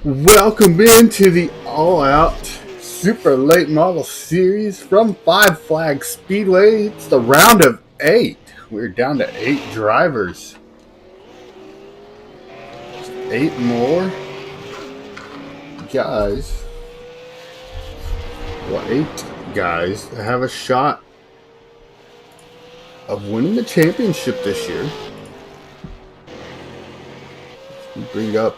Welcome into the all-out super late model series from Flags Speedway. It's the round of 8. We're down to 8 drivers. 8 more guys. Well, 8 guys have a shot of winning the championship this year. Let's bring up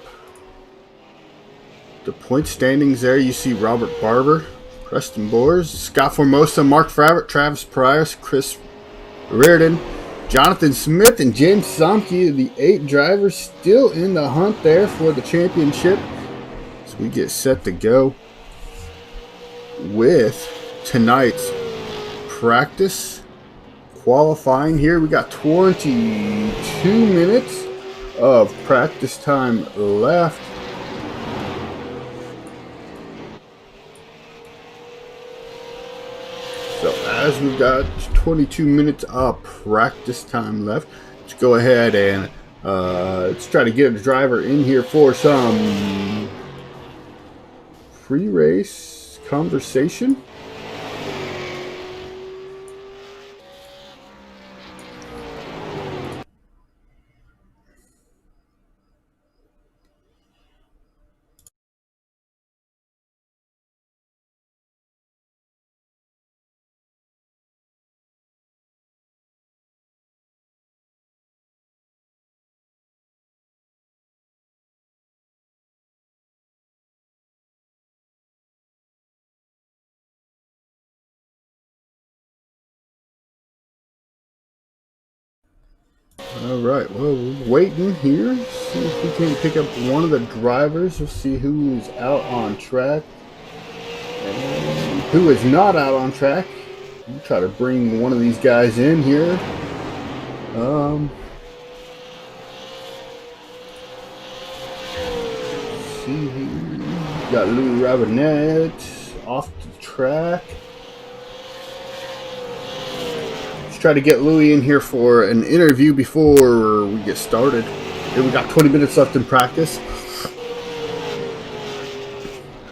the point standings there. You see Robert Barber, Preston Boers, Scott Formosa, Mark Fravitt, Travis Price, Chris Reardon, Jonathan Smith, and James Somke. The 8 drivers still in the hunt there for the championship. So we get set to go with tonight's practice qualifying here. We got 22 minutes of practice time left. So as we've got 22 minutes of practice time left, let's go ahead and let's try to get a driver in here for some pre-race conversation. All right, well, we're waiting here. See if we can pick up one of the drivers. We'll see who's out on track and who is not out on track. We'll try to bring one of these guys in here. See here. Got Louis Robinette off the track. Try to get Louis in here for an interview before we get started. Here we got 20 minutes left in practice,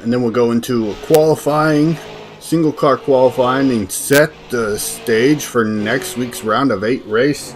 and then we'll go into a qualifying, single car qualifying, and set the stage for next week's round of 8 race.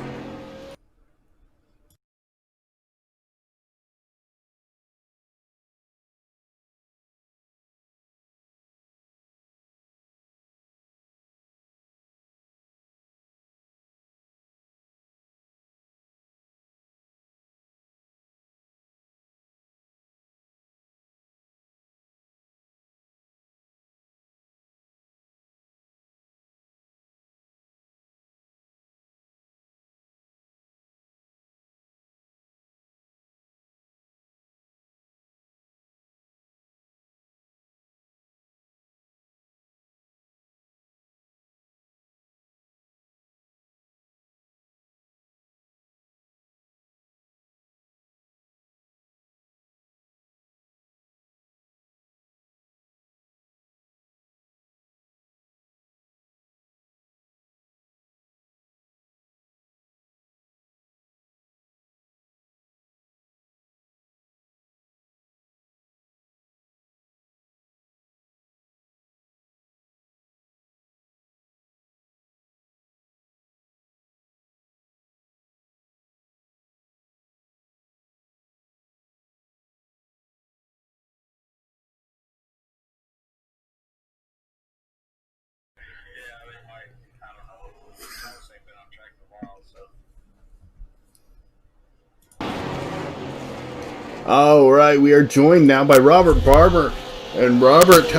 All right, we are joined now by Robert Barber. And Robert,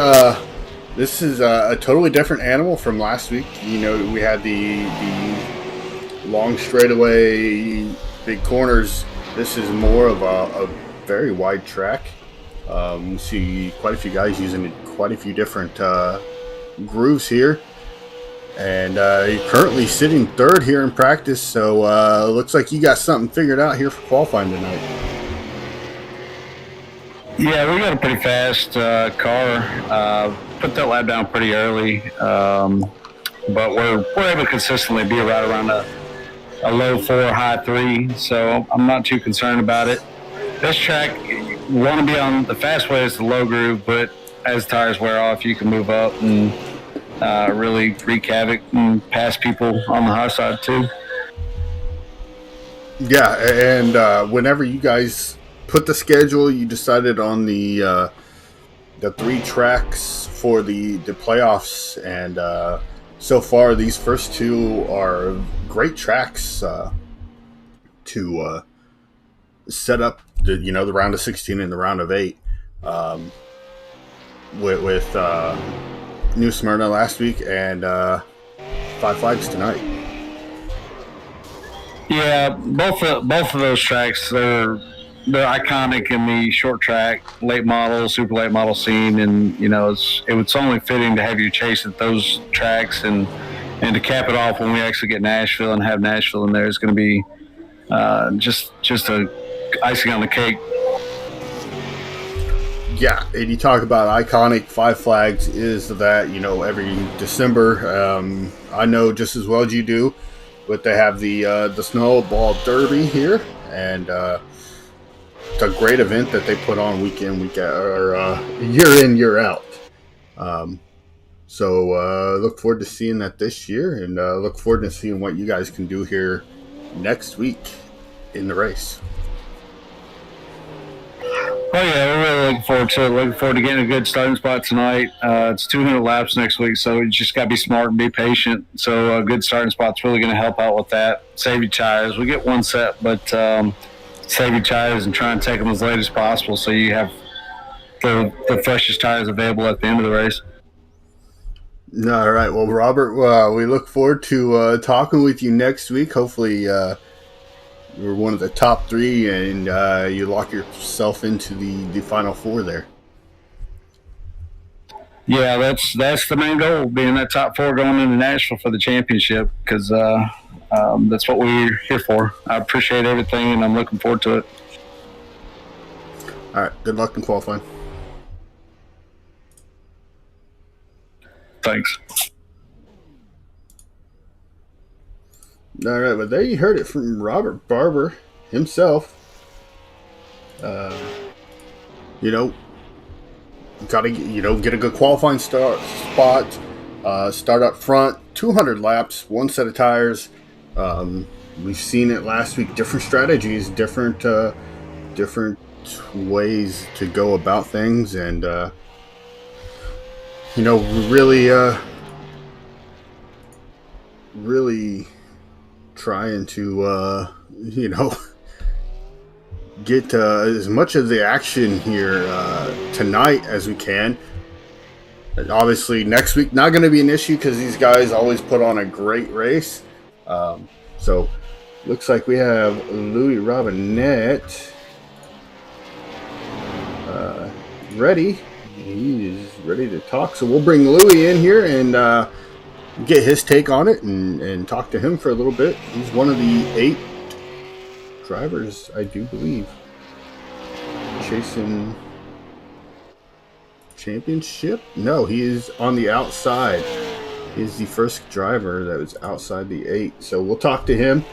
this is a totally different animal from last week. You know, we had the long straightaway, big corners. This is more of a very wide track. We see quite a few guys using quite a few different grooves here. And you're currently sitting 3rd here in practice, so looks like you got something figured out here for qualifying tonight. Yeah, we got a pretty fast car. Put that lap down pretty early, but we're able to consistently be right around a low 4, high 3. So I'm not too concerned about it. This track, want to be on the fast way is the low groove, but as tires wear off, you can move up and really wreak havoc and pass people on the high side too. Yeah, and whenever you guys put the schedule, you decided on the 3 tracks for the playoffs, and so far these first 2 are great tracks to set up the round of 16 and the round of 8. With New Smyrna last week and 5 Flags tonight. Yeah, both of those tracks, they're iconic in the short track, late model, super late model scene, and it's only fitting to have you chase at those tracks, and to cap it off when we actually get Nashville and have Nashville in there is going to be just a icing on the cake. Yeah, and you talk about iconic 5 Flags is that every December, I know just as well as you do, but they have the Snowball Derby here, and it's a great event that they put on week in, week out, or year in, year out. So look forward to seeing that this year, and look forward to seeing what you guys can do here next week in the race. Oh yeah, we're really looking forward to it. Looking forward to getting a good starting spot tonight. It's 200 laps next week, so you just got to be smart and be patient. So a good starting spot's really going to help out with that. Save your tires. We get one set, but save your tires and try and take them as late as possible so you have the freshest tires available at the end of the race. All right. Well, Robert, we look forward to talking with you next week. Hopefully you're one of the top 3 and you lock yourself into the final 4 there. Yeah, that's the main goal, being that top 4 going into Nashville for the championship, because that's what we're here for. I appreciate everything, and I'm looking forward to it. All right. Good luck in qualifying. Thanks. All right, but there you heard it from Robert Barber himself. Got to get a good qualifying spot. Start up front, 200 laps, one set of tires. We've seen it last week. Different strategies, different ways to go about things, and really trying to get as much of the action here tonight as we can. And obviously next week not going to be an issue because these guys always put on a great race. So looks like we have Louis Robinette ready. He is ready to talk, so we'll bring Louis in here and get his take on it and talk to him for a little bit. He's one of the 8 drivers, I do believe, chasing championship. No, he is on the outside. He's the first driver that was outside the 8. So we'll talk to him,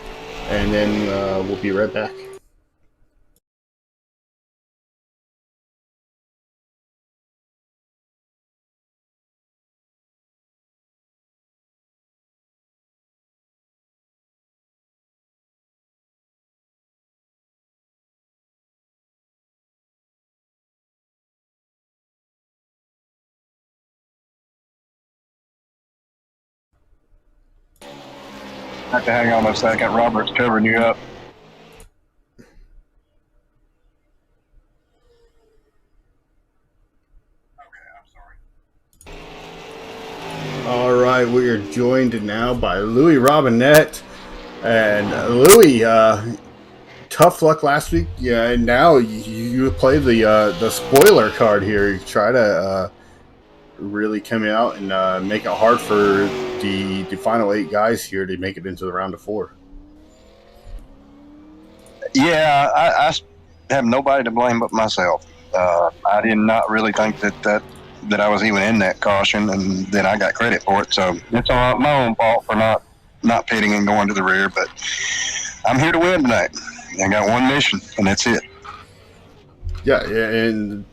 and then we'll be right back. Have to hang on a second. Robert's covering you up. All right, we are joined now by Louis Robinette. And Louis, tough luck last week. Yeah, and now you play the spoiler card here. You try to really come out and make it hard for the final 8 guys here to make it into the round of 4. Yeah, I have nobody to blame but myself. I did not really think that I was even in that caution, and then I got credit for it. So it's all my own fault for not pitting and going to the rear. But I'm here to win tonight. I got one mission, and that's it. Yeah, and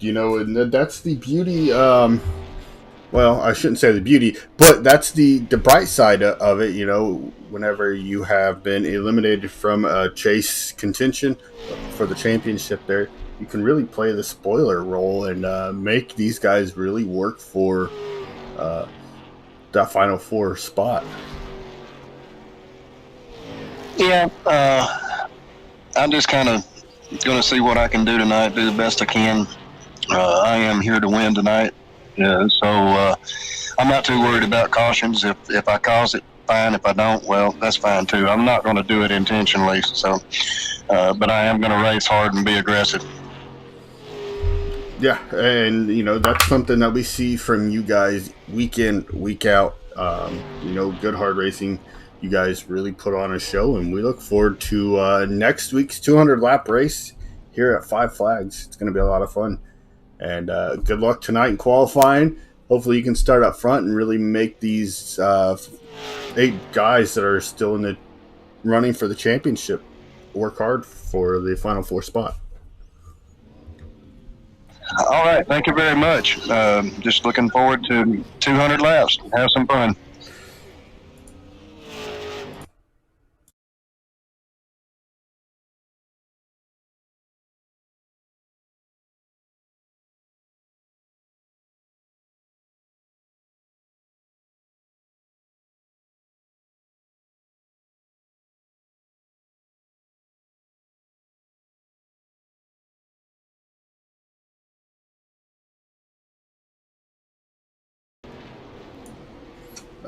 that's the beauty. Well, I shouldn't say the beauty, but that's the bright side of it. Whenever you have been eliminated from a chase contention for the championship, there you can really play the spoiler role and make these guys really work for that Final Four spot. Yeah, I'm just kind of going to see what I can do tonight, do the best I can. I am here to win tonight. Yeah, so I'm not too worried about cautions. If I cause it, fine. If I don't, well, that's fine too. I'm not going to do it intentionally. So, but I am going to race hard and be aggressive. Yeah, and that's something that we see from you guys week in, week out. Good hard racing. You guys really put on a show, and we look forward to next week's 200 lap race here at Five Flags. It's going to be a lot of fun. And good luck tonight in qualifying. Hopefully you can start up front and really make these 8 guys that are still in the running for the championship work hard for the Final Four spot. All right. Thank you very much. Just looking forward to 200 laps. Have some fun.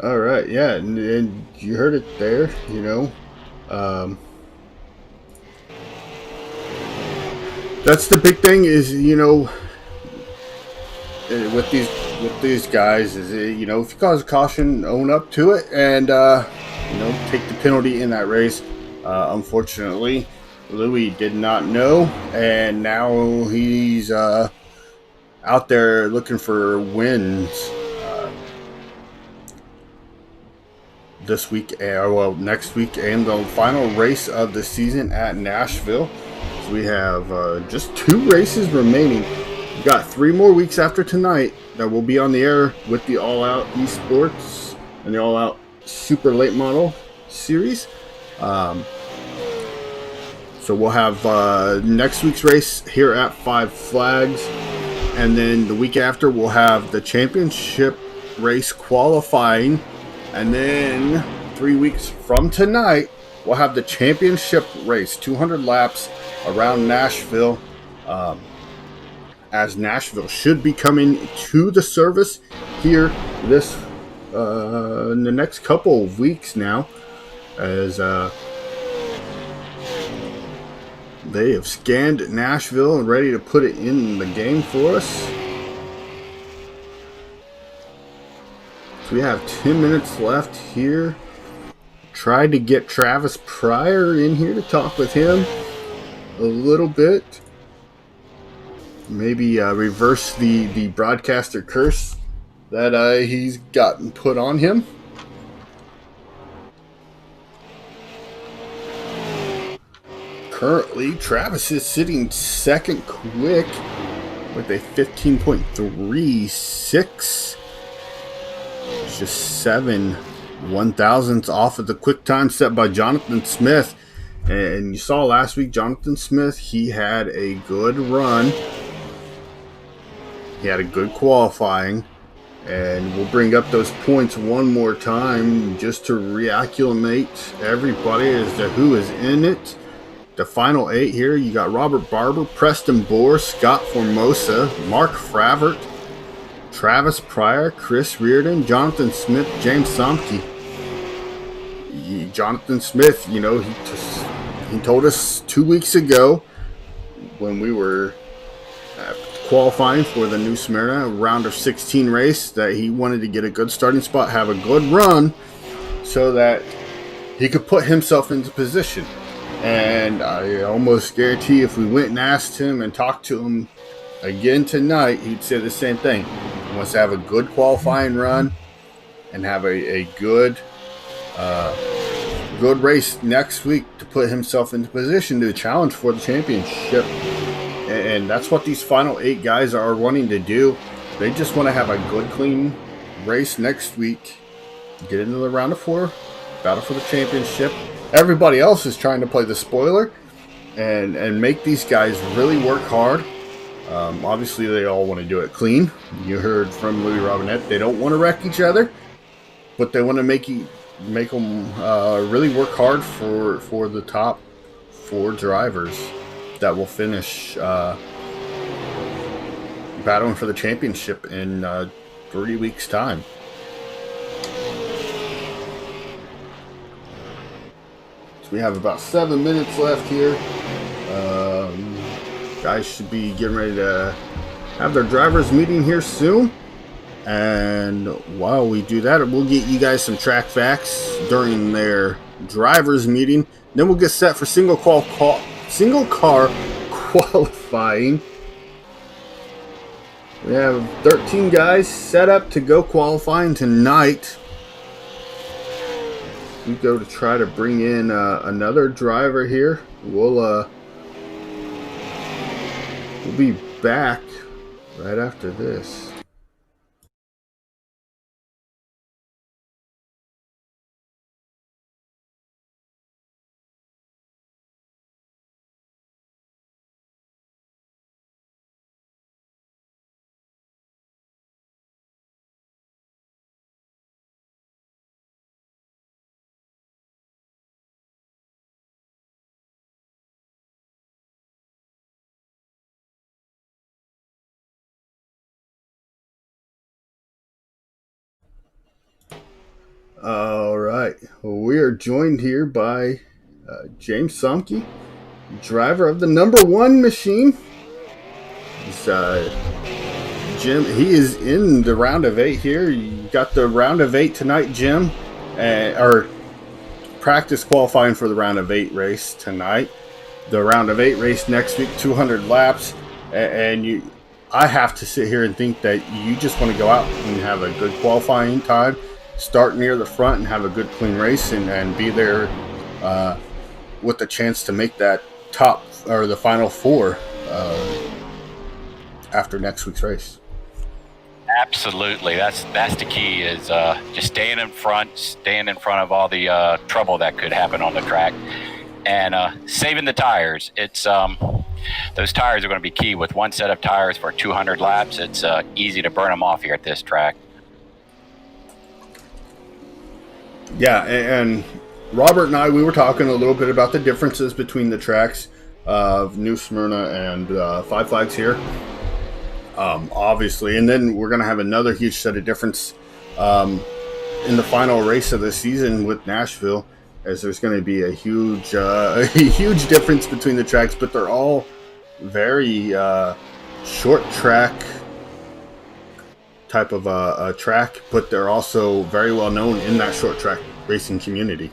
All right, yeah, and you heard it there. That's the big thing is with these guys is if you cause a caution, own up to it, and take the penalty in that race. Unfortunately, Louis did not know, and now he's out there looking for wins. This week, next week, and the final race of the season at Nashville. So we have just 2 races remaining. We've got 3 more weeks after tonight that will be on the air with the All Out Esports and the All Out Super Late Model Series. So we'll have next week's race here at Five Flags, and then the week after we'll have the championship race qualifying. And then 3 weeks from tonight, we'll have the championship race, 200 laps around Nashville, as Nashville should be coming to the service here in the next couple of weeks now, as they have scanned Nashville and ready to put it in the game for us. So we have 10 minutes left here. Tried to get Travis Pryor in here to talk with him a little bit. Maybe reverse the broadcaster curse that he's gotten put on him. Currently, Travis is sitting second quick with a 15.36. Just 7 1,000ths off of the quick time set by Jonathan Smith. And you saw last week, Jonathan Smith, he had a good run. He had a good qualifying. And we'll bring up those points one more time just to reacclimate everybody as to who is in it. The final 8 here, you got Robert Barber, Preston Bohr, Scott Formosa, Mark Fravert, Travis Pryor, Chris Reardon, Jonathan Smith, James Somke. Jonathan Smith, he told us 2 weeks ago when we were qualifying for the New Smyrna round of 16 race that he wanted to get a good starting spot, have a good run, so that he could put himself into position. And I almost guarantee if we went and asked him and talked to him again tonight, he'd say the same thing. He wants to have a good qualifying run and have a good race next week to put himself into position to challenge for the championship. and that's what these final 8 guys are wanting to do. They just want to have a good, clean race next week, get into the round of 4, battle for the championship. Everybody else is trying to play the spoiler and make these guys really work hard. Obviously, they all want to do it clean. You heard from Louis Robinette. They don't want to wreck each other, but they want to make them really work hard for the top 4 drivers that will finish battling for the championship in 3 weeks' time. So we have about 7 minutes left here. Guys should be getting ready to have their drivers meeting here soon. And while we do that, we'll get you guys some track facts during their drivers meeting. Then we'll get set for single car qualifying. We have 13 guys set up to go qualifying tonight. We go to try to bring in another driver here. We'll be back right after this. All right. Well, we are joined here by James Somke, driver of the #1 machine. He's, Jim, he is in the round of 8 here. You got the round of 8 tonight, Jim, or practice qualifying for the round of 8 race tonight. The round of 8 race next week, 200 laps, and I have to sit here and think that you just want to go out and have a good qualifying time, start near the front and have a good clean race, and be there with the chance to make that top or the final 4 after next week's race. Absolutely, that's the key, is just staying in front of all the trouble that could happen on the track, and saving the tires. It's those tires are going to be key. With one set of tires for 200 laps, it's easy to burn them off here at this track. Yeah, and Robert and I, we were talking a little bit about the differences between the tracks of New Smyrna and Five Flags here. Obviously, and then we're going to have another huge set of difference in the final race of the season with Nashville, as there's going to be a huge difference between the tracks, but they're all very short track type of a track, but they're also very well known in that short track racing community.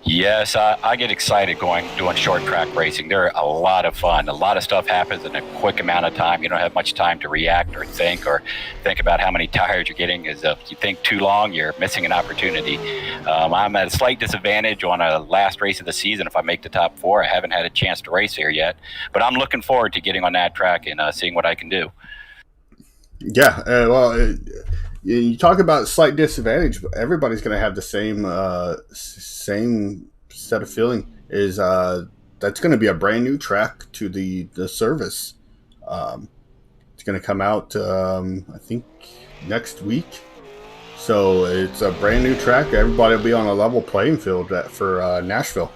Yes, I get excited doing short track racing. They're a lot of fun. A lot of stuff happens in a quick amount of time. You don't have much time to react or think about how many tires you're getting. If you think too long, you're missing an opportunity. I'm at a slight disadvantage on a last race of the season. If I make the top 4, I haven't had a chance to race here yet, but I'm looking forward to getting on that track and seeing what I can do. Yeah, you talk about slight disadvantage, but everybody's going to have the same set of feeling. Is that's going to be a brand new track to the service. It's going to come out, I think, next week. So it's a brand new track. Everybody will be on a level playing field for Nashville.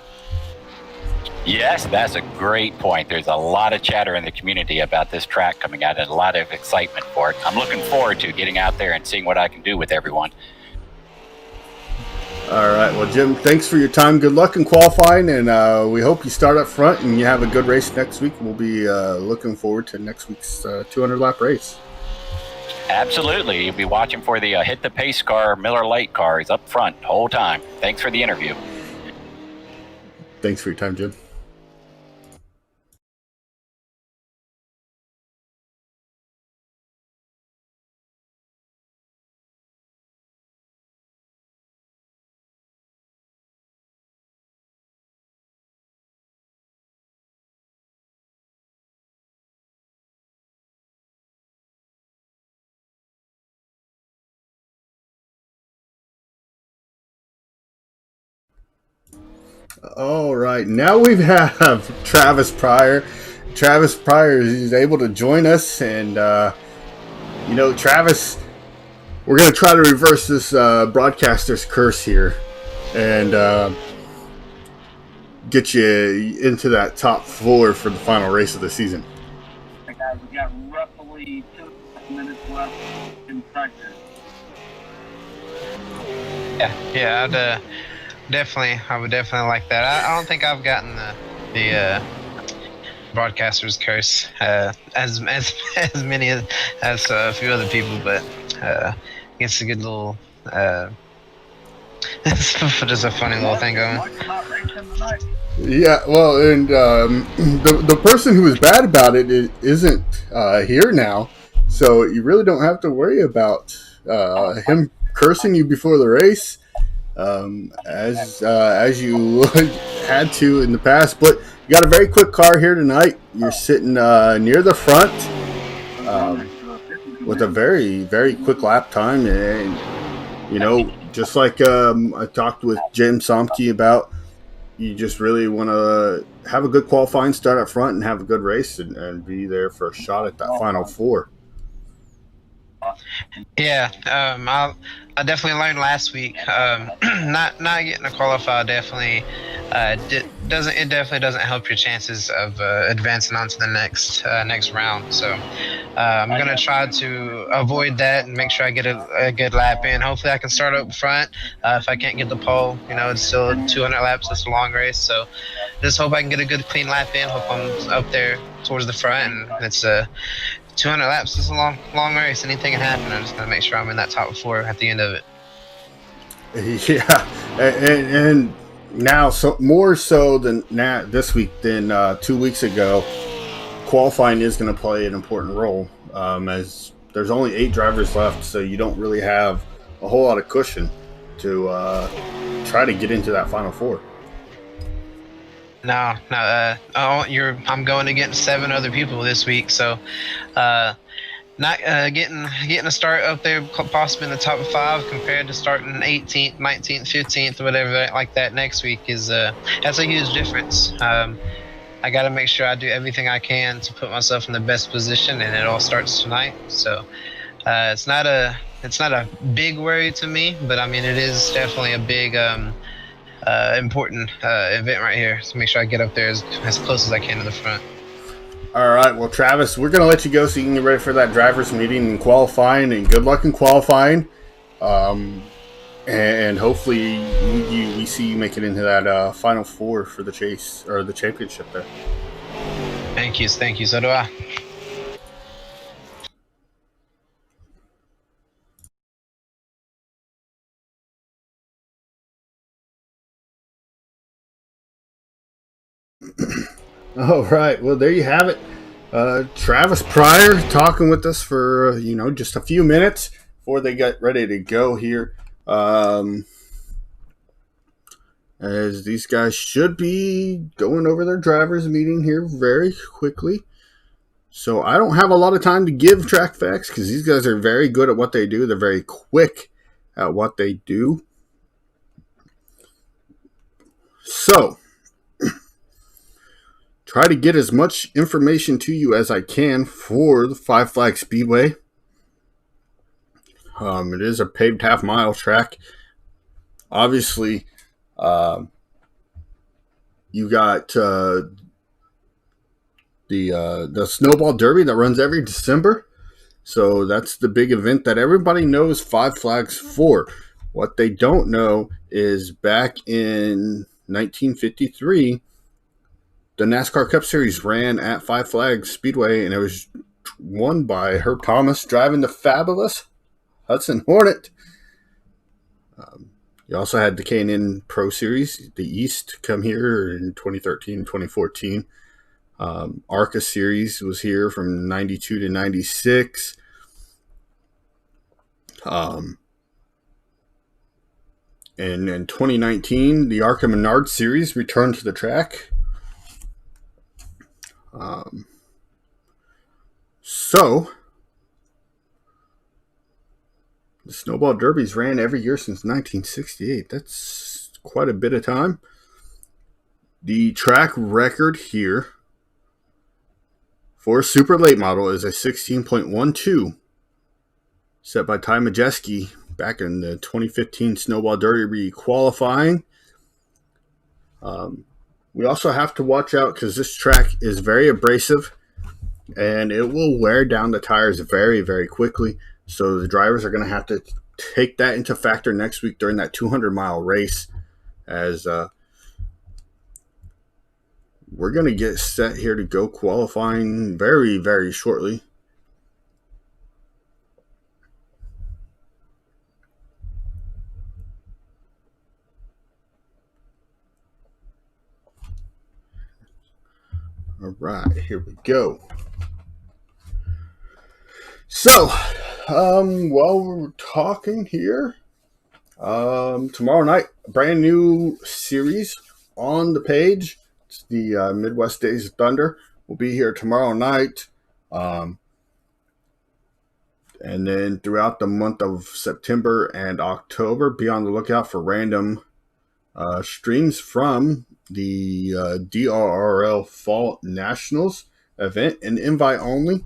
Yes, that's a great point. There's a lot of chatter in the community about this track coming out and a lot of excitement for it. I'm looking forward to getting out there and seeing what I can do with everyone. All right. Well, Jim, thanks for your time. Good luck in qualifying, and we hope you start up front and you have a good race next week. We'll be looking forward to next week's 200-lap race. Absolutely. You'll be watching for the Hit the Pace car, Miller Lite cars up front the whole time. Thanks for the interview. Thanks for your time, Jim. All right, now we have Travis Pryor. Travis Pryor is able to join us, and Travis, we're going to try to reverse this broadcaster's curse here, and get you into that top 4 for the final race of the season. Hey guys, we got roughly 2 minutes left in practice. Yeah, I would definitely like that. I don't think I've gotten the broadcaster's curse as many as a few other people, but it's a good little it's just a funny little thing going. Yeah, well, and the person who was bad about it isn't here now, so you really don't have to worry about him cursing you before the race, as you had to in the past. But you got a very quick car here tonight. You're sitting near the front with a very, very quick lap time, and just like I talked with Jim Somke about. You just really want to have a good qualifying start up front and have a good race and be there for a shot at that final 4. Yeah, I definitely learned last week. Not getting to qualify definitely doesn't help your chances of advancing on to the next round. So I'm gonna try to avoid that and make sure I get a good lap in. Hopefully I can start up front. If I can't get the pole, it's still 200 laps. It's a long race, so just hope I can get a good clean lap in. Hope I'm up there towards the front, and it's 200 laps is a long race. Anything can happen. I'm just gonna make sure I'm in that top 4 at the end of it. Yeah, and now so more so than this week than 2 weeks ago, qualifying is going to play an important role, as there's only 8 drivers left, so you don't really have a whole lot of cushion to try to get into that final 4. No. I'm going against 7 other people this week, so not getting a start up there, possibly in the top 5, compared to starting 18th, 19th, 15th, whatever like that next week is that's a huge difference. I got to make sure I do everything I can to put myself in the best position, and it all starts tonight. So it's not a big worry to me, but I mean it is definitely a big important event right here. So make sure I get up there as close as I can to the front. All right, well, Travis, we're going to let you go so you can get ready for that driver's meeting and qualifying, and good luck in qualifying. And hopefully we see you make it into that final 4 for the chase or the championship there. Thank you. So do I. All right, well, there you have it. Travis Pryor talking with us for just a few minutes before they get ready to go here, as these guys should be going over their drivers meeting here very quickly. So I don't have a lot of time to give track facts because these guys are very good at what they do. They're very quick at what they do. So try to get as much information to you as I can for the Flags Speedway. It is a paved half-mile track. Obviously, you got the Snowball Derby that runs every December. So that's the big event that everybody knows Five Flags for. What they don't know is back in 1953, the NASCAR Cup Series ran at Five Flags Speedway, and it was won by Herb Thomas driving the fabulous Hudson Hornet. You also had the K&N Pro Series, the East, come here in 2013, 2014. ARCA Series was here from 92 to 96. And in 2019, the ARCA Menard Series returned to the track. So the Snowball Derbies ran every year since 1968. That's quite a bit of time. The track record here for a super late model is a 16.12, set by Ty Majeski back in the 2015 Snowball Derby qualifying. We also have to watch out because this track is very abrasive and it will wear down the tires very, very quickly. So the drivers are going to have to take that into factor next week during that 200-mile race, as we're going to get set here to go qualifying very, very shortly. All right, here we go. So, while we're talking here, tomorrow night, a brand new series on the page. It's the Midwest Days of Thunder. Will be here tomorrow night. And then throughout the month of September and October, be on the lookout for random streams from the DRRL Fall Nationals event, and invite only.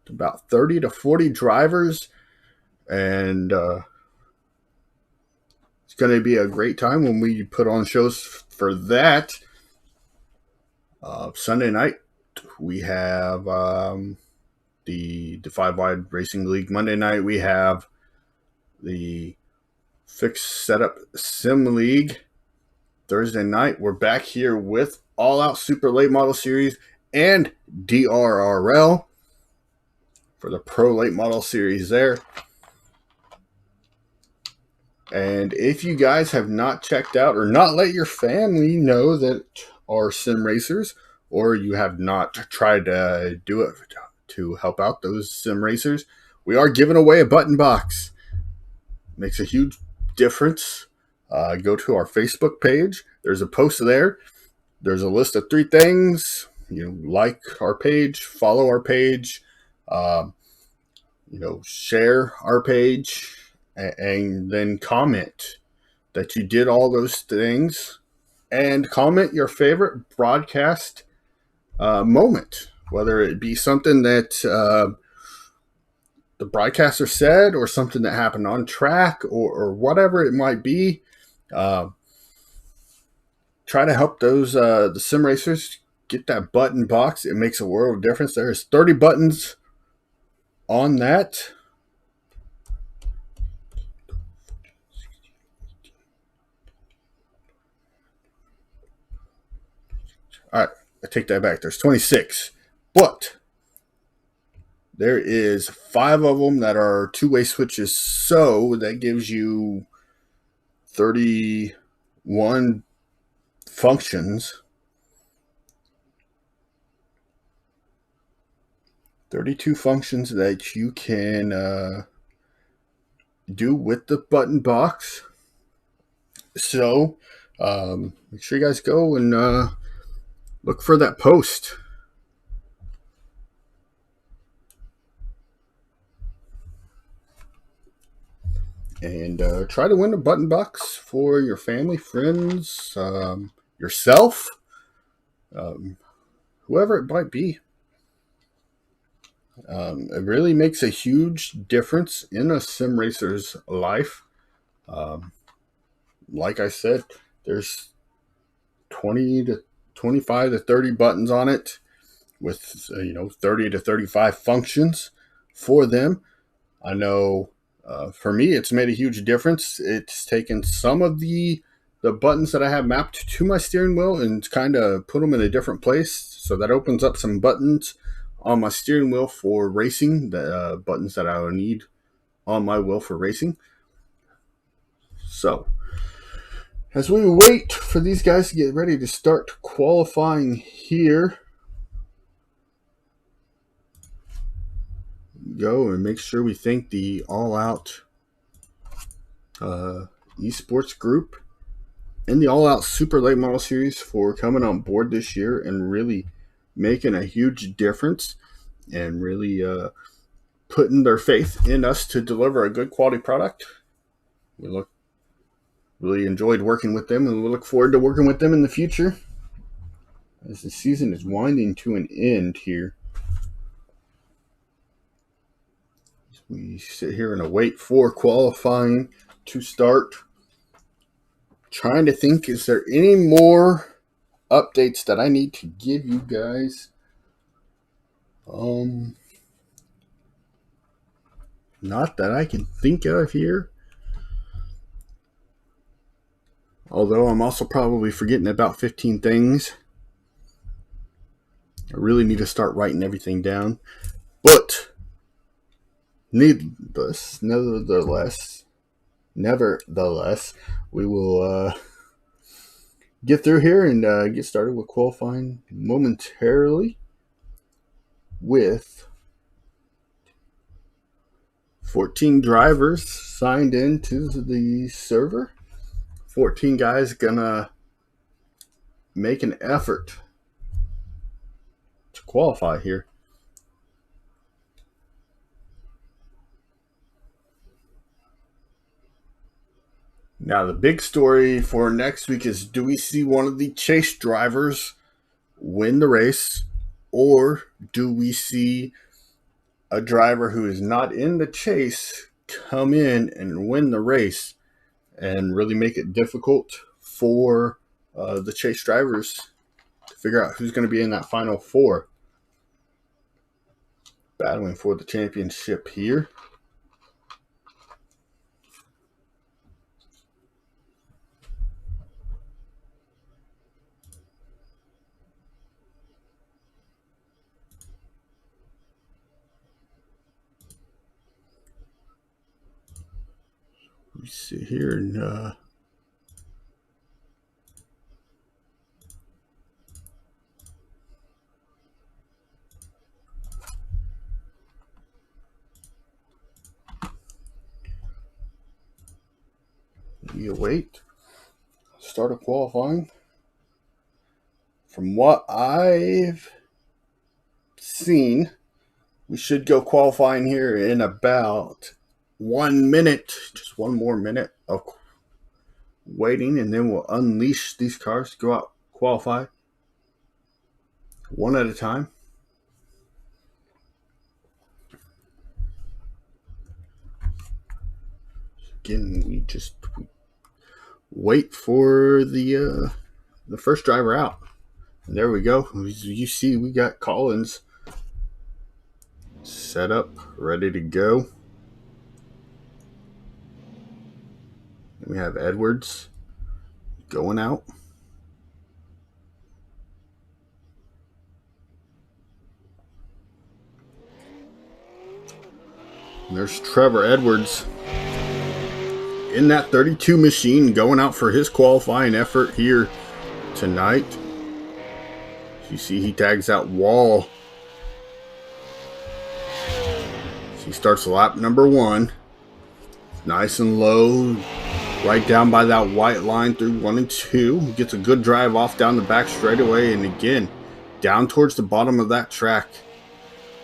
About 30 to 40 drivers, and it's going to be a great time when we put on shows for that. Sunday night, we have the 5-Wide Racing League. Monday night, we have the Fixed Setup Sim League. Thursday night, we're back here with All Out Super Late Model Series and DRRL for the Pro Late Model Series there. And if you guys have not checked out or not let your family know that are sim racers, or you have not tried to do it to help out those sim racers, we are giving away a button box. Makes a huge difference. Go to our Facebook page. There's a post there. There's a list of 3 things. Like our page, follow our page, share our page, and then comment that you did all those things, and comment your favorite broadcast moment, whether it be something that the broadcaster said or something that happened on track or whatever it might be. Try to help those the sim racers get that button box. It makes a world of difference. There's 30 buttons on that. All right, I take that back. There's 26, but there is 5 of them that are 2-way switches. So that gives you 31 functions. 32 functions that you can do with the button box. So make sure you guys go and look for that post. And try to win a button box for your family, friends, yourself, whoever it might be. It really makes a huge difference in a sim racer's life. Like I said, there's 20 to 25 to 30 buttons on it with 30 to 35 functions for them. I know for me, it's made a huge difference. It's taken some of the buttons that I have mapped to my steering wheel and kind of put them in a different place. So that opens up some buttons on my steering wheel for racing, the buttons that I will need on my wheel for racing. So as we wait for these guys to get ready to start qualifying here, go and make sure we thank the All Out Esports Group and the All Out Super Late Model Series for coming on board this year and really making a huge difference and really putting their faith in us to deliver a good quality product. We Really enjoyed working with them, and we look forward to working with them in the future as the season is winding to an end here. We sit here and await for qualifying to start. Trying to think, is there any more updates that I need to give you guys? Not that I can think of here. Although I'm also probably forgetting about 15 things. I really need to start writing everything down. But nevertheless, we will get through here and get started with qualifying momentarily with 14 drivers signed into the server. 14 guys gonna make an effort to qualify here. Now, the big story for next week is, do we see one of the chase drivers win the race, or do we see a driver who is not in the chase come in and win the race and really make it difficult for the chase drivers to figure out who's going to be in that final four, battling for the championship here. We see here and we await start of qualifying. From what I've seen, we should go qualifying here in about 1 minute, just one more minute of waiting, and then we'll unleash these cars to go out qualify one at a time. Again, we just wait for the first driver out. And there we go. You see, we got Collins set up, ready to go. We have Edwards going out. And there's Trevor Edwards in that 32 machine going out for his qualifying effort here tonight. You see he tags out Wall. He starts lap number 1. Nice and low, right down by that white line through 1 and 2. Gets a good drive off down the back straightaway, and again, down towards the bottom of that track.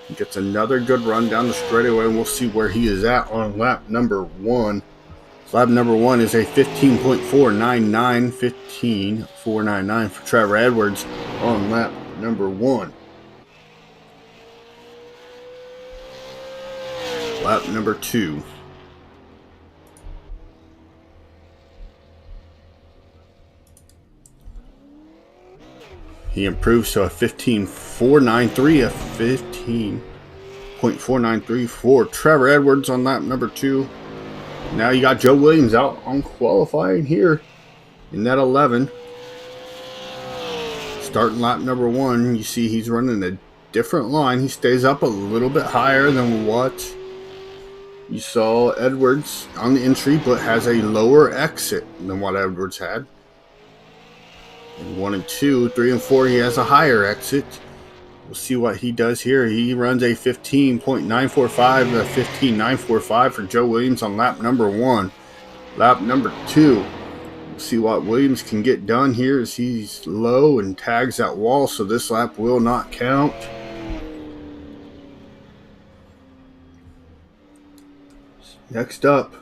He gets another good run down the straightaway, and we'll see where he is at on lap number 1. So lap number 1 is a 15.499, 15.499 for Trevor Edwards on lap number 1. Lap number 2. He improves to a 15.493, a 15.493 for Trevor Edwards on lap number 2. Now you got Joe Williams out on qualifying here in that 11. Starting lap number 1, you see he's running a different line. He stays up a little bit higher than what you saw Edwards on the entry, but has a lower exit than what Edwards had. In 1 and 2, 3 and 4, he has a higher exit. We'll see what he does here. He runs a 15.945, a 15.945 for Joe Williams on lap number 1. Lap number 2. We'll see what Williams can get done here as he's low and tags that Wall, so this lap will not count. Next up,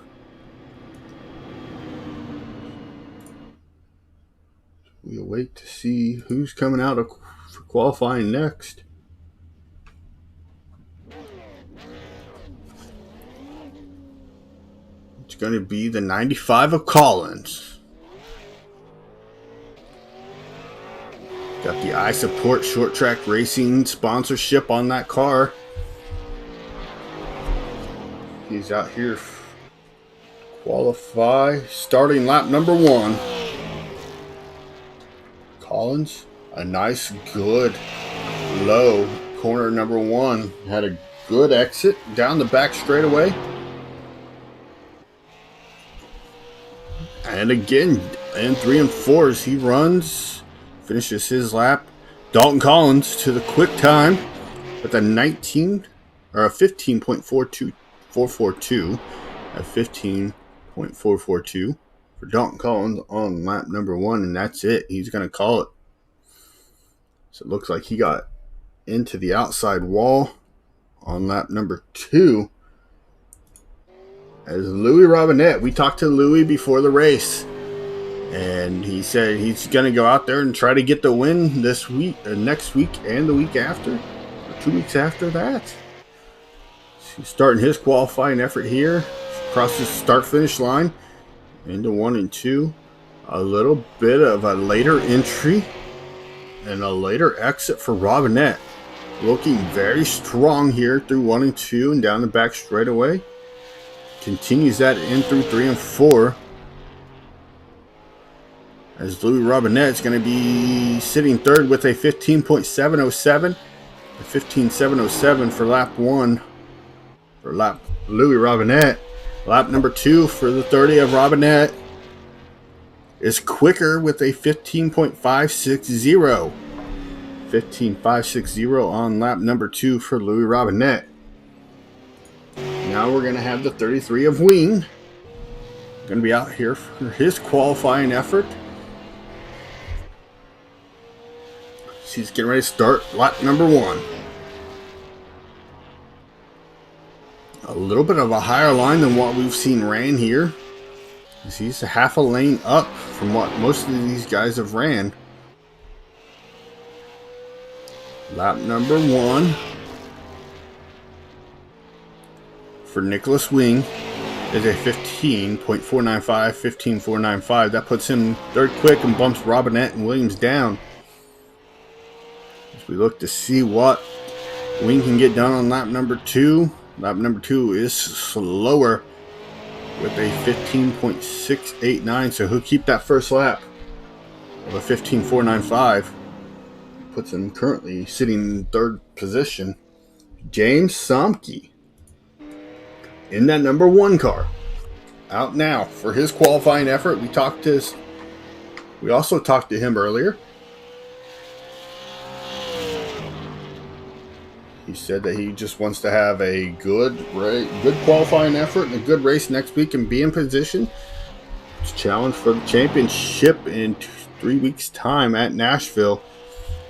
we'll wait to see who's coming out for qualifying next. It's going to be the 95 of Collins. Got the I Support Short Track Racing sponsorship on that car. He's out here to qualify, starting lap number 1. Collins, a nice, good, low corner number 1. Had a good exit down the back straightaway. And again, in 3 and 4 as he runs, finishes his lap. Dalton Collins to the quick time with a 15.442, a 15.442 for Dalton Collins on lap number 1, and that's it. He's going to call it. So it looks like he got into the outside wall on lap number 2. As Louis Robinette, we talked to Louis before the race, and he said he's going to go out there and try to get the win this week, next week, and the week after, or 2 weeks after that. So he's starting his qualifying effort here, crosses the start-finish line into 1 and 2. A little bit of a later entry and a later exit for Robinette. Looking very strong here through 1 and 2 and down the back straightaway. Continues that in through 3 and 4. As Louis Robinette is going to be sitting third with a 15.707. A 15.707 for lap 1 for Louis Robinette. Lap number 2 for the 30 of Robinette is quicker with a 15.560. 15.560 on lap number 2 for Louis Robinette. Now we're going to have the 33 of Wing. Going to be out here for his qualifying effort. He's getting ready to start lap number 1. A little bit of a higher line than what we've seen ran here. He's a half a lane up from what most of these guys have ran. Lap number 1 for Nicholas Wing is a 15.495, 15.495. That puts him third quick and bumps Robinette and Williams down. As we look to see what Wing can get done on lap number 2. Lap number 2 is slower with a 15.689, so he'll keep that first lap of a 15.495. Puts him currently sitting in third position. James Somke in that number 1 car, out now for his qualifying effort. We also talked to him earlier. He said that he just wants to have a good qualifying effort and a good race next week and be in position to challenge for the championship in 3 weeks' time at Nashville.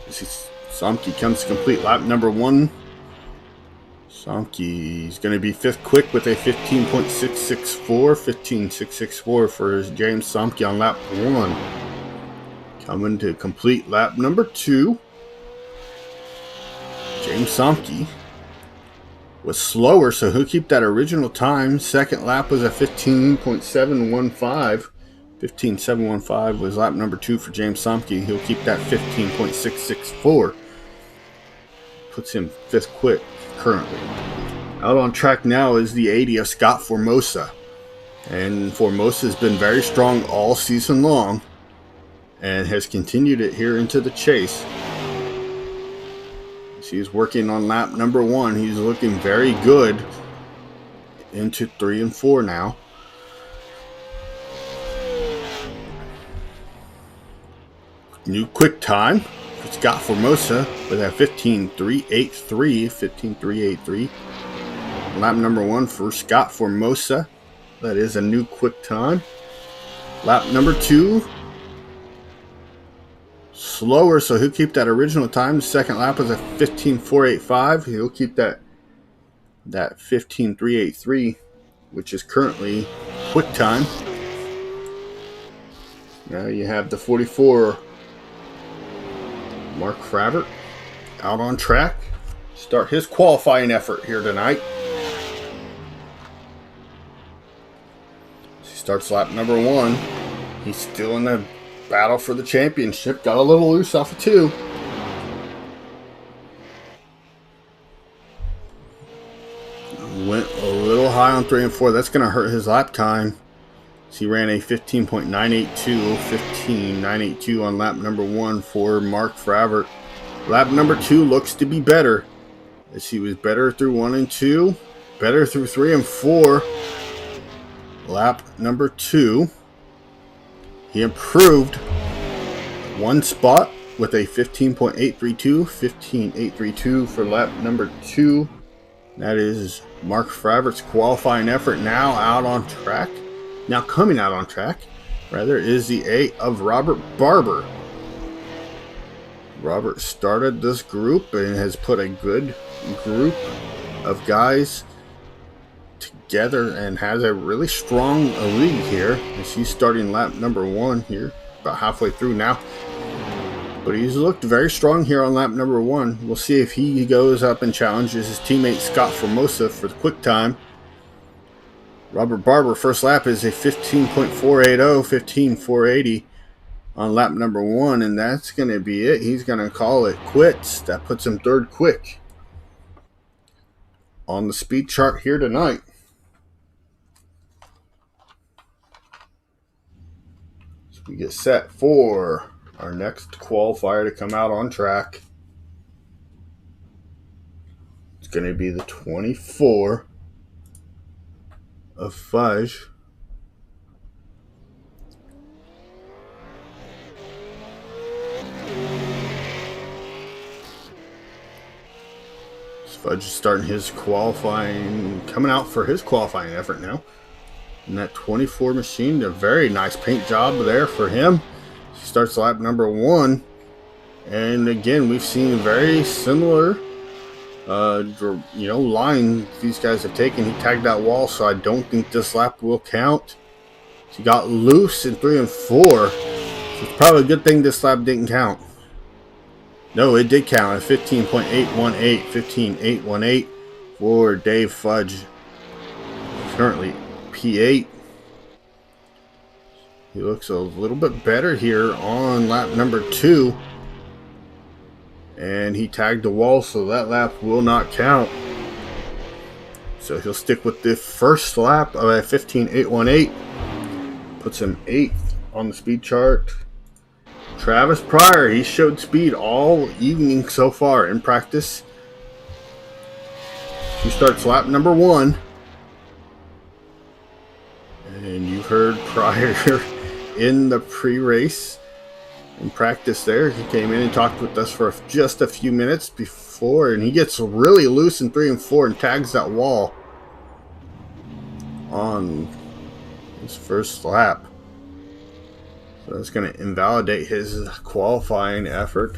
Somke comes to complete lap number 1. Somke's going to be 5th quick with a 15.664. 15.664 for James Somke on lap 1. Coming to complete lap number 2. James Somke was slower, so he'll keep that original time. Second lap was a 15.715. 15.715 was lap number 2 for James Somke. He'll keep that 15.664. Puts him 5th quick currently. Out on track now is the 80 of Scott Formosa. And Formosa has been very strong all season long and has continued it here into the chase. He's working on lap number 1. He's looking very good into 3 and 4 now. New quick time for Scott Formosa with a 15.383. 15.383. Lap number 1 for Scott Formosa. That is a new quick time. Lap number 2. Slower, so he'll keep that original time. The second lap was a 15.485. He'll keep that 15.383, which is currently quick time. Now you have the 44 Mark Fravert out on track. Start his qualifying effort here tonight. He starts lap number 1. He's still in the battle for the championship. Got a little loose off of 2. Went a little high on 3 and 4. That's going to hurt his lap time. So he ran a 15.982, 15.982 on lap number 1 for Mark Fravert. Lap number 2 looks to be better, as he was better through 1 and 2, better through 3 and 4. Lap number 2, he improved 1 spot with a 15.832, 15.832 for lap number 2. That is Mark Fravert's qualifying effort now out on track. Now coming out on track, rather, is the 8 of Robert Barber. Robert started this group and has put a good group of guys together and has a really strong lead here. And she's starting lap number 1 here, about halfway through now. But he's looked very strong here on lap number 1. We'll see if he goes up and challenges his teammate Scott Formosa for the quick time. Robert Barber, first lap is a 15.480, 15.480 on lap number 1, and that's going to be it. He's going to call it quits. That puts him 3rd quick on the speed chart here tonight. So we get set for our next qualifier to come out on track. It's going to be the 24 of Fudge. Fudge is starting his qualifying, coming out for his qualifying effort now. And that 24 machine, a very nice paint job there for him. He starts lap number 1. And again, we've seen very similar line these guys have taken. He tagged that wall, so I don't think this lap will count. He got loose in 3 and 4. So it's probably a good thing this lap didn't count. No, it did count at 15.818, 15.818 for Dave Fudge. Currently P8. He looks a little bit better here on lap number 2. And he tagged the wall, so that lap will not count. So he'll stick with the first lap of a 15.818. Puts him 8th on the speed chart. Travis Pryor, he showed speed all evening so far in practice. He starts lap number 1. And you heard Pryor in the pre-race. In practice there, he came in and talked with us for just a few minutes before, and he gets really loose in 3 and 4 and tags that wall on his first lap. So that's going to invalidate his qualifying effort.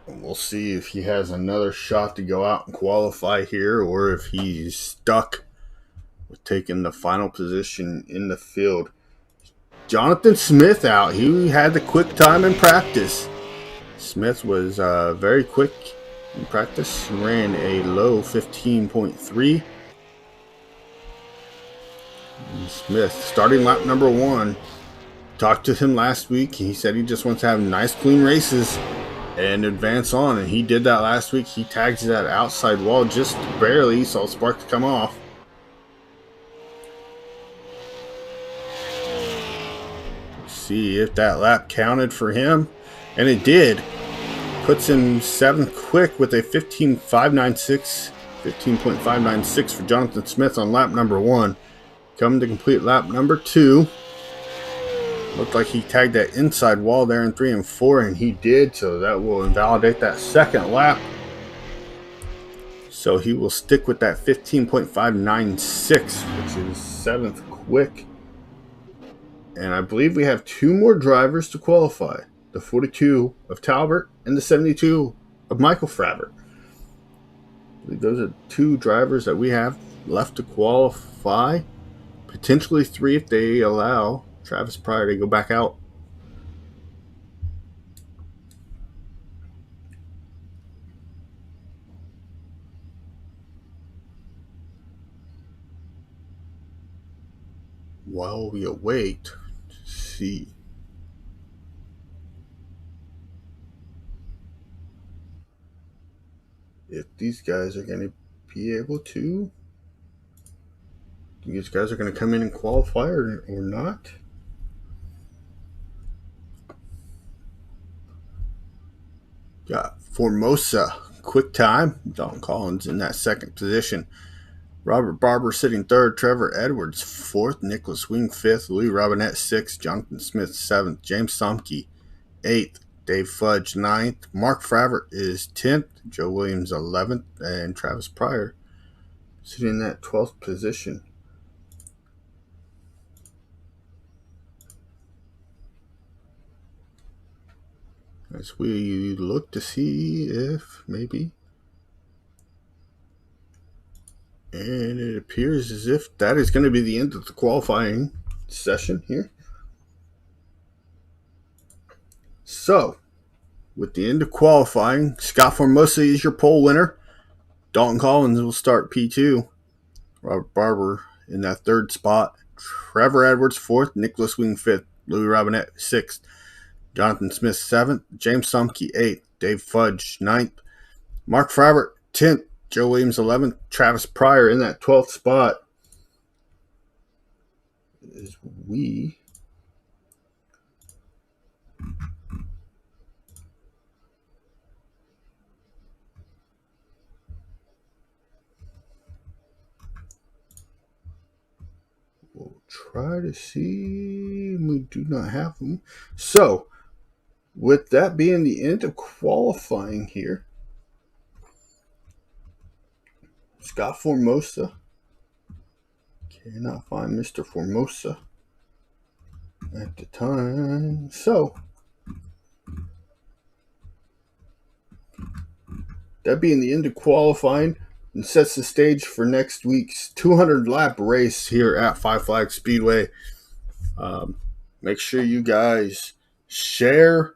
We'll see if he has another shot to go out and qualify here, or if he's stuck with taking the final position in the field. Jonathan Smith out. He had the quick time in practice. Smith was very quick in practice. He ran a low 15.3. Smith starting lap number 1. Talked to him last week. He said he just wants to have nice clean races and advance on, and he did that last week. He tagged that outside wall just barely, saw sparks come off. Let's see if that lap counted for him, and it did. Puts him 7th quick with a 15.596, 15.596 for Jonathan Smith on lap number 1. Coming to complete lap number 2. Looked like he tagged that inside wall there in 3 and 4, and he did, so that will invalidate that second lap. So he will stick with that 15.596, which is 7th quick. And I believe we have 2 more drivers to qualify. The 42 of Talbert and the 72 of Michael Fravert. Those are 2 drivers that we have left to qualify. Potentially 3 if they allow Travis Pryor to go back out. While we await to see if these guys are going to be able to. These guys are going to come in and qualify or not. Got Formosa, quick time. Dalton Collins in that 2nd position. Robert Barber sitting 3rd. Trevor Edwards 4th. Nicholas Wing 5th. Louis Robinette 6th. Jonathan Smith 7th. James Somke 8th. Dave Fudge 9th. Mark Fravert is 10th. Joe Williams 11th. And Travis Pryor sitting in that 12th position. As we look to see if maybe. And it appears as if that is going to be the end of the qualifying session here. So, with the end of qualifying, Scott Formosa is your pole winner. Dalton Collins will start P2. Robert Barber in that 3rd spot. Trevor Edwards 4th. Nicholas Wing 5th. Louis Robinette 6th. Jonathan Smith 7th. James Somke 8th. Dave Fudge 9th. Mark Fravert 10th. Joe Williams 11th. Travis Pryor in that 12th spot. As we will try to see. We do not have them. So, with that being the end of qualifying here, Scott Formosa. Cannot find Mr. Formosa at the time. So, that being the end of qualifying, and sets the stage for next week's 200-lap race here at Flags Speedway. Make sure you guys share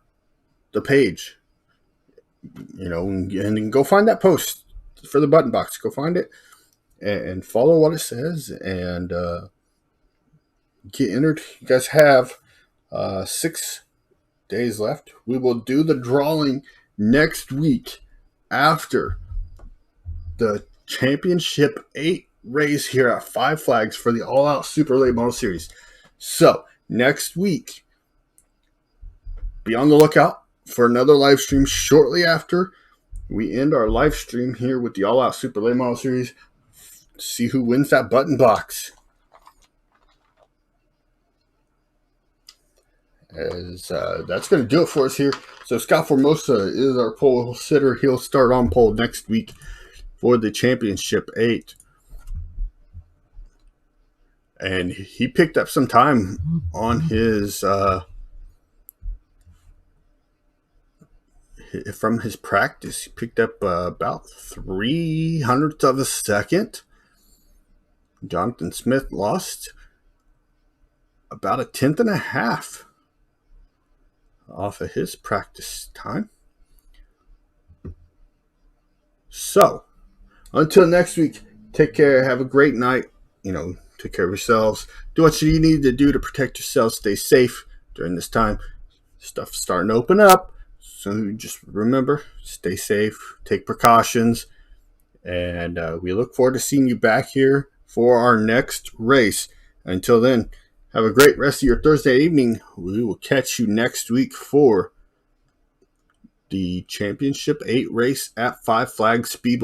the page, and go find that post for the button box. Go find it and follow what it says and get entered. You guys have 6 days left. We will do the drawing next week after the Championship 8 race here at 5 Flags for the All Out Super Late Model Series. So, next week, be on the lookout for another live stream shortly after we end our live stream here with the All Out Super Late Model Series. See who wins that button box. As that's going to do it for us here. So Scott Formosa is our pole sitter. He'll start on pole next week for the Championship 8. And he picked up some time on his from his practice. He picked up about 0.03 of a second. Jonathan Smith lost about 1/10 off of his practice time. So, until next week, take care. Have a great night. Take care of yourselves. Do what you need to do to protect yourselves. Stay safe during this time. Stuff's starting to open up. So just remember, stay safe. Take precautions. And we look forward to seeing you back here for our next race. Until then, have a great rest of your Thursday evening. We will catch you next week for the Championship 8 race at 5 Flags Speedway.